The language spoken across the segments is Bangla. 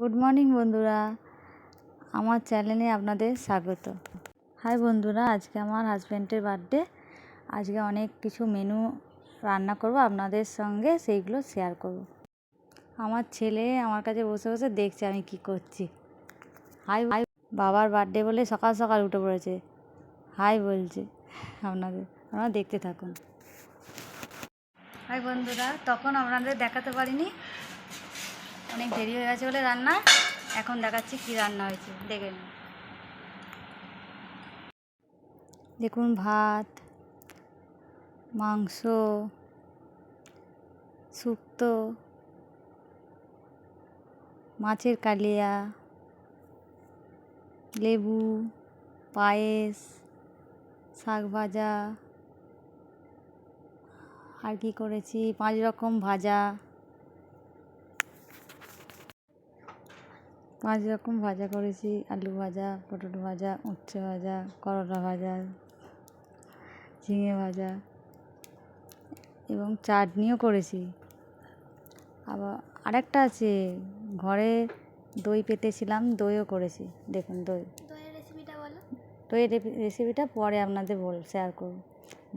গুড মর্নিং বন্ধুরা, আমার চ্যানেলে আপনাদের স্বাগত। হাই বন্ধুরা, আজকে আমার হাজব্যান্ডের বার্থডে। আজকে অনেক কিছু মেনু রান্না করব, আপনাদের সঙ্গে সেইগুলো শেয়ার করব। আমার ছেলে আমার কাছে বসে বসে দেখছে আমি কি করছি। হাই হাই, বাবার বার্থডে বলে সকাল সকাল উঠে পড়েছে, হাই বলছে আপনারা দেখতে থাকুন। হাই বন্ধুরা, তখন আপনাদের দেখাতে পারিনি, অনেক দেরি হয়ে গেছে বলে রান্না। এখন দেখাচ্ছি কি রান্না হয়েছে, দেখে নিন। দেখুন, ভাত, মাংস, শুক্তো, মাছের কালিয়া, লেবু, পায়েস, শাক ভাজা, আর কি করেছি, 5 রকম ভাজা, 5 রকম ভাজা করেছি। আলু ভাজা, পটল ভাজা, উচ্ছে ভাজা, করলা ভাজা, ঝিঙে ভাজা এবং চাটনিও করেছি। আবার আরেকটা আছে, ঘরে দই পেতেছিলাম, দইও করেছি। দেখুন, দইয়ের রেসিপিটা বলো। দইয়ের রেসিপিটা পরে আপনাদের শেয়ার করব।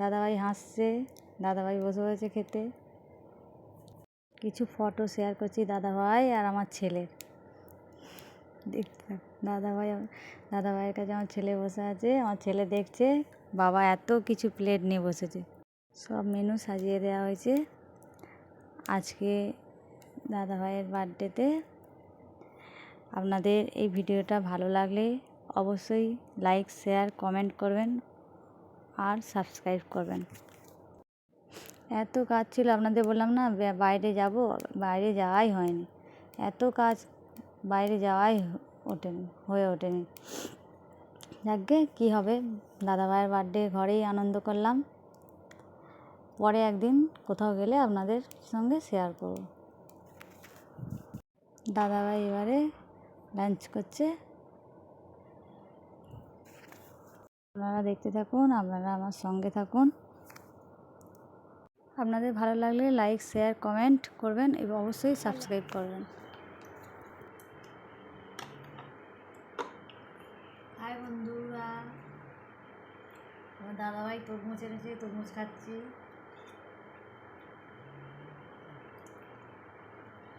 দাদাভাই হাসছে, দাদাভাই বসে হয়েছে খেতে। কিছু ফটো শেয়ার করছি দাদাভাই আর আমার ছেলের, দেখতে। দাদাভাইয়ের কাছে আমার ছেলে বসে আছে, আমার ছেলে দেখছে। বাবা এত কিছু প্লেট নিয়ে বসেছে, সব মেনু সাজিয়ে দেওয়া হয়েছে আজকে দাদাভাইয়ের বার্থডেতে। আপনাদের এই ভিডিওটা ভালো লাগলে অবশ্যই লাইক, শেয়ার, কমেন্ট করবেন আর সাবস্ক্রাইব করবেন। এত কাজ ছিল, আপনাদের বললাম না বাইরে যাওয়াই হয়নি। এত কাজ, বাইরে যাওয়াই হয়ে ওঠেনি। যাকগে, কী হবে, দাদাভাইয়ের বার্থডে ঘরেই আনন্দ করলাম। পরে একদিন কোথাও গেলে আপনাদের সঙ্গে শেয়ার করব। দাদাভাই এবারে লাঞ্চ করছে, আপনারা দেখতে থাকুন, আপনারা আমার সঙ্গে থাকুন। আপনাদের ভালো লাগলে লাইক, শেয়ার, কমেন্ট করবেন এবং অবশ্যই সাবস্ক্রাইব করবেন। হাই বন্ধুরা, আমার দাদাভাই তরমুজ এনেছে, তরমুজ খাচ্ছি।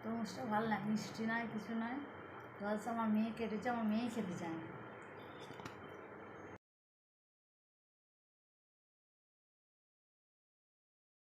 তরমুজটা ভালো না, মিষ্টি নয়, কিছু নয়। আমার মেয়ে কেটেছে, আমার মেয়ে খেতে চায় না।